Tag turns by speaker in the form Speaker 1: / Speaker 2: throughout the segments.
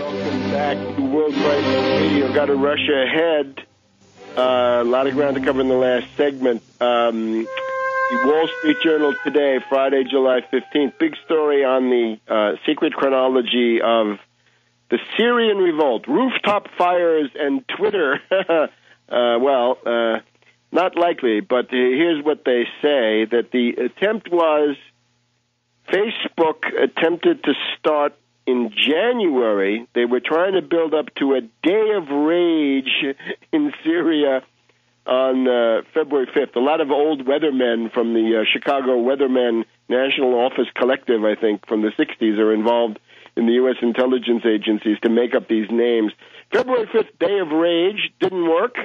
Speaker 1: Welcome back to World Crisis Radio. Got to rush ahead. A lot of ground to cover in the last segment. The Wall Street Journal today, Friday, July 15th. Big story on the secret chronology of the Syrian revolt, rooftop fires, and Twitter. Not likely, but here's what they say, that the attempt was Facebook attempted to start in January. They were trying to build up to a day of rage in Syria on February 5th. A lot of old weathermen from the Chicago Weathermen National Office Collective, I think, from the 60s are involved in the U.S. intelligence agencies to make up these names. February 5th, Day of Rage, didn't work.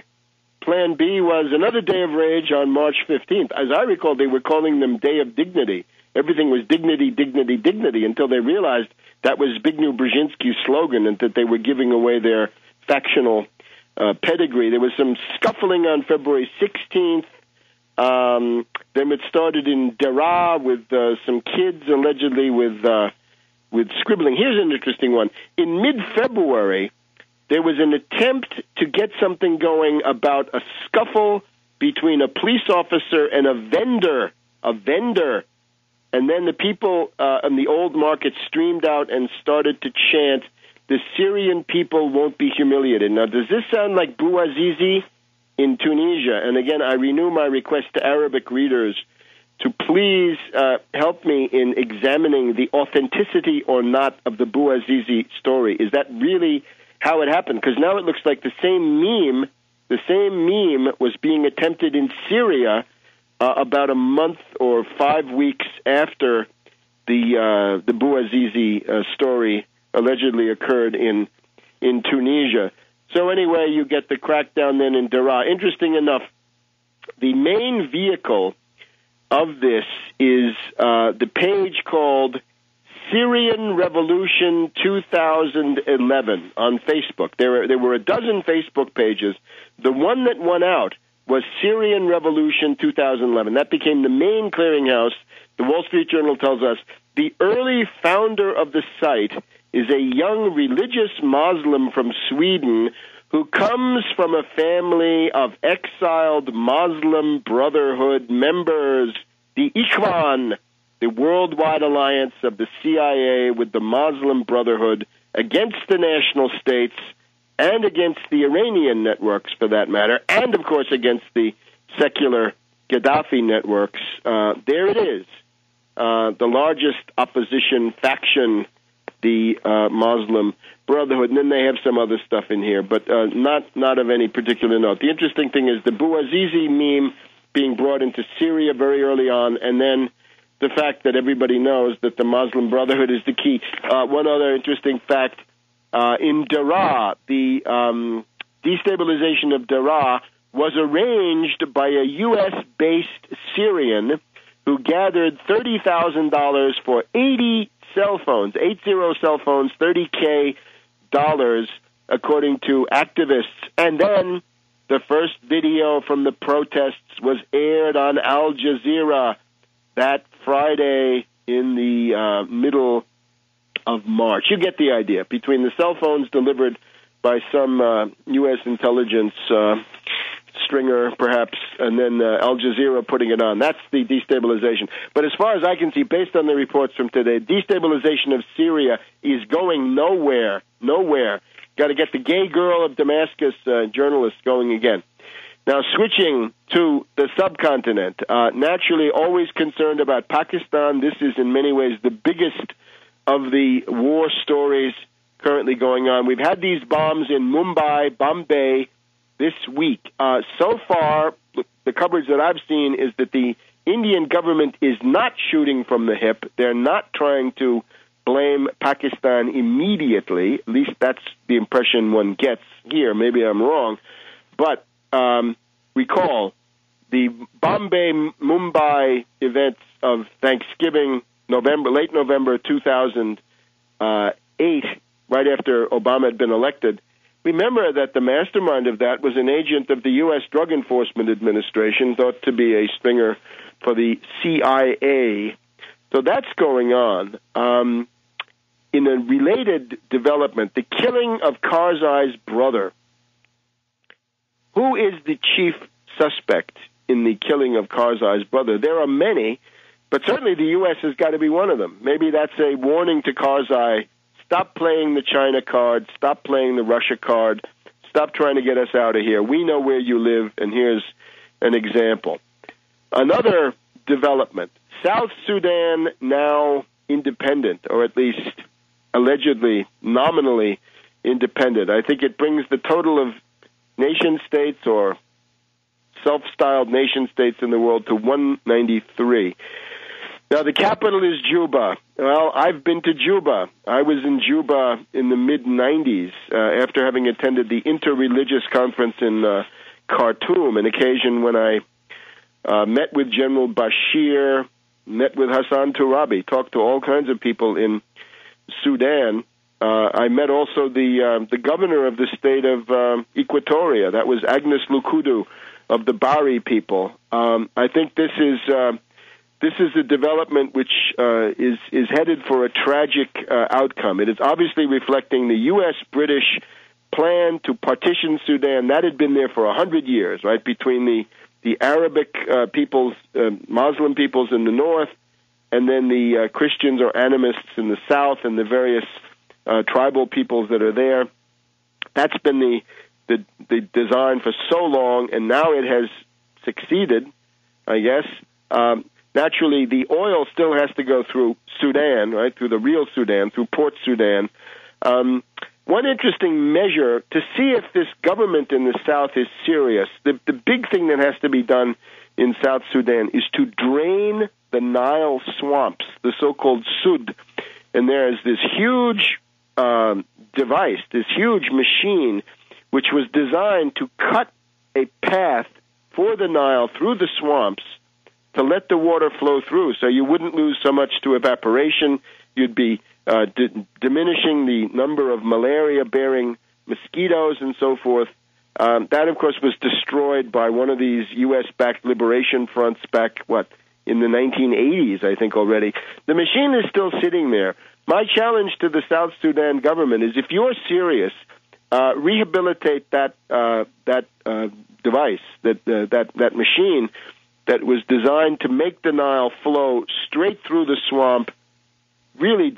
Speaker 1: Plan B was another Day of Rage on March 15th. As I recall, they were calling them Day of Dignity. Everything was dignity, dignity, dignity, until they realized that was Zbigniew Brzezinski's slogan and that they were giving away their factional pedigree. There was some scuffling on February 16th. Then it started in Daraa with some kids allegedly with scribbling. Here's an interesting one. In mid-February, there was an attempt to get something going about a scuffle between a police officer and a vendor. And then the people on the old market streamed out and started to chant, "The Syrian people won't be humiliated." Now, does this sound like Bouazizi in Tunisia? And again, I renew my request to Arabic readers to please help me in examining the authenticity or not of the Bouazizi story. Is that really how it happened? Because now it looks like the same meme was being attempted in Syria about a month or 5 weeks after the Bouazizi story allegedly occurred in Tunisia. So anyway, you get the crackdown then in Daraa. Interesting enough, the main vehicle of this is the page called Syrian Revolution 2011 on Facebook. There were a dozen Facebook pages. The one that won out was Syrian Revolution 2011. That became the main clearinghouse. The Wall Street Journal tells us the early founder of the site is a young religious Muslim from Sweden who comes from a family of exiled Muslim Brotherhood members, the Ikhwan, the worldwide alliance of the CIA with the Muslim Brotherhood against the national states and against the Iranian networks, for that matter, and, of course, against the secular Gaddafi networks. There it is, the largest opposition faction, the Muslim Brotherhood. And then they have some other stuff in here, but not of any particular note. The interesting thing is the Bouazizi meme being brought into Syria very early on, and then the fact that everybody knows that the Muslim Brotherhood is the key. One other interesting fact, in Daraa, the destabilization of Daraa was arranged by a U.S.-based Syrian who gathered $30,000 for 80 cell phones, 80 cell phones, $30K, according to activists. And then the first video from the protests was aired on Al Jazeera that Friday in the middle of March. You get the idea. Between the cell phones delivered by some U.S. intelligence stringer, perhaps, and then Al Jazeera putting it on. That's the destabilization. But as far as I can see, based on the reports from today, destabilization of Syria is going nowhere. Got to get the gay girl of Damascus journalists going again. Now, switching to the subcontinent, naturally always concerned about Pakistan. This is in many ways the biggest of the war stories currently going on. We've had these bombs in Mumbai, Bombay this week. So far, the coverage that I've seen is that the Indian government is not shooting from the hip. They're not trying to blame Pakistan immediately. At least that's the impression one gets here. Maybe I'm wrong. But recall the Bombay-Mumbai events of Thanksgiving, late November 2008, right after Obama had been elected. Remember that the mastermind of that was an agent of the U.S. Drug Enforcement Administration, thought to be a stringer for the CIA. So that's going on. in a related development, the killing of Karzai's brother. Who is the chief suspect in the killing of Karzai's brother? There are many, but certainly the U.S. has got to be one of them. Maybe that's a warning to Karzai. Stop playing the China card. Stop playing the Russia card. Stop trying to get us out of here. We know where you live, and here's an example. Another development. South Sudan now independent, or at least allegedly, nominally independent. I think it brings the total of nation-states or self-styled nation-states in the world to 193. Now, the capital is Juba. Well, I've been to Juba. I was in Juba in the mid-'90s after having attended the Interreligious Conference in Khartoum, an occasion when I met with General Bashir, met with Hassan Tourabi, talked to all kinds of people in Sudan. I met also the governor of the state of Equatoria. That was Agnes Lukudu of the Bari people. I think this is a development which is headed for a tragic outcome. It is obviously reflecting the U.S.-British plan to partition Sudan. That had been there for 100 years, right, between the Arabic peoples, Muslim peoples in the north, and then the Christians or animists in the south, and the various tribal peoples that are there. That's been the design for so long, and now it has succeeded, I guess. Naturally, the oil still has to go through Sudan, right, through the real Sudan, through Port Sudan. One interesting measure to see if this government in the south is serious, the big thing that has to be done in South Sudan is to drain the Nile swamps, the so-called Sud. And there is this huge device, this huge machine, which was designed to cut a path for the Nile through the swamps to let the water flow through, so you wouldn't lose so much to evaporation. You'd be diminishing the number of malaria-bearing mosquitoes and so forth. That, of course, was destroyed by one of these U.S.-backed liberation fronts back, in the 1980s, I think already. The machine is still sitting there. My challenge to the South Sudan government is, if you're serious, rehabilitate that device, that machine that was designed to make the Nile flow straight through the swamp, really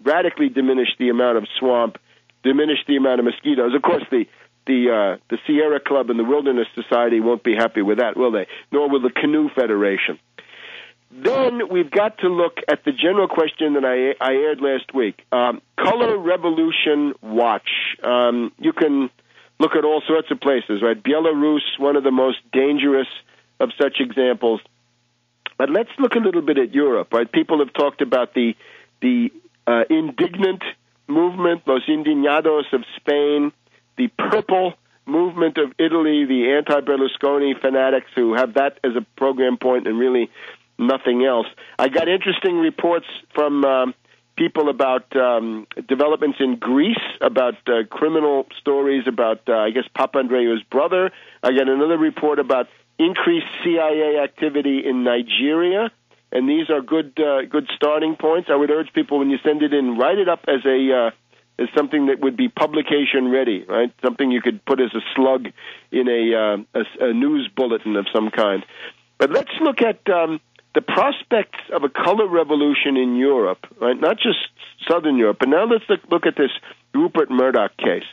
Speaker 1: radically diminish the amount of swamp, diminish the amount of mosquitoes. Of course, the Sierra Club and the Wilderness Society won't be happy with that, will they? Nor will the Canoe Federation. Then we've got to look at the general question that I aired last week. Color Revolution Watch. You can look at all sorts of places, right? Belarus, one of the most dangerous of such examples. But let's look a little bit at Europe, right? People have talked about the indignant movement, Los Indignados of Spain, the purple movement of Italy, the anti-Berlusconi fanatics who have that as a program point and really nothing else. I got interesting reports from people about developments in Greece, about criminal stories about, I guess, Papandreou's brother. I got another report about increased CIA activity in Nigeria, and these are good starting points. I would urge people, when you send it in, write it up as something that would be publication ready, right? Something you could put as a slug in a news bulletin of some kind. But let's look at the prospects of a color revolution in Europe, right? Not just Southern Europe, but now let's look at this Rupert Murdoch case.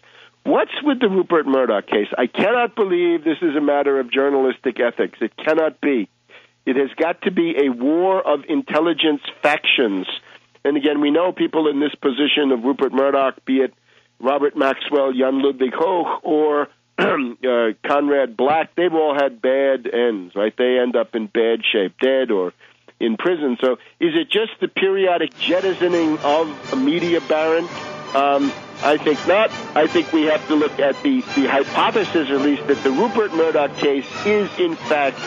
Speaker 1: What's with the Rupert Murdoch case? I cannot believe this is a matter of journalistic ethics. It cannot be. It has got to be a war of intelligence factions. And again, we know people in this position of Rupert Murdoch, be it Robert Maxwell, Jan Ludwig Hoch, or Conrad Black, they've all had bad ends, right? They end up in bad shape, dead or in prison. So is it just the periodic jettisoning of a media baron? I think not. I think we have to look at the hypothesis, at least, that the Rupert Murdoch case is, in fact,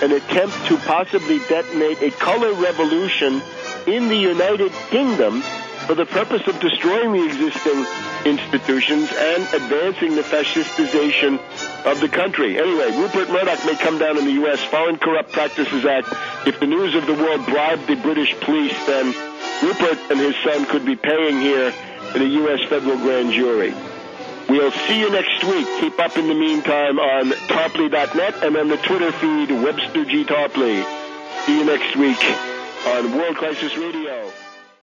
Speaker 1: an attempt to possibly detonate a color revolution in the United Kingdom for the purpose of destroying the existing institutions and advancing the fascistization of the country. Anyway, Rupert Murdoch may come down in the U.S. Foreign Corrupt Practices Act. If the News of the World bribed the British police, then Rupert and his son could be paying here in a U.S. federal grand jury. We'll see you next week. Keep up in the meantime on Tarpley.net and on the Twitter feed, Webster G. Tarpley. See you next week on World Crisis Radio.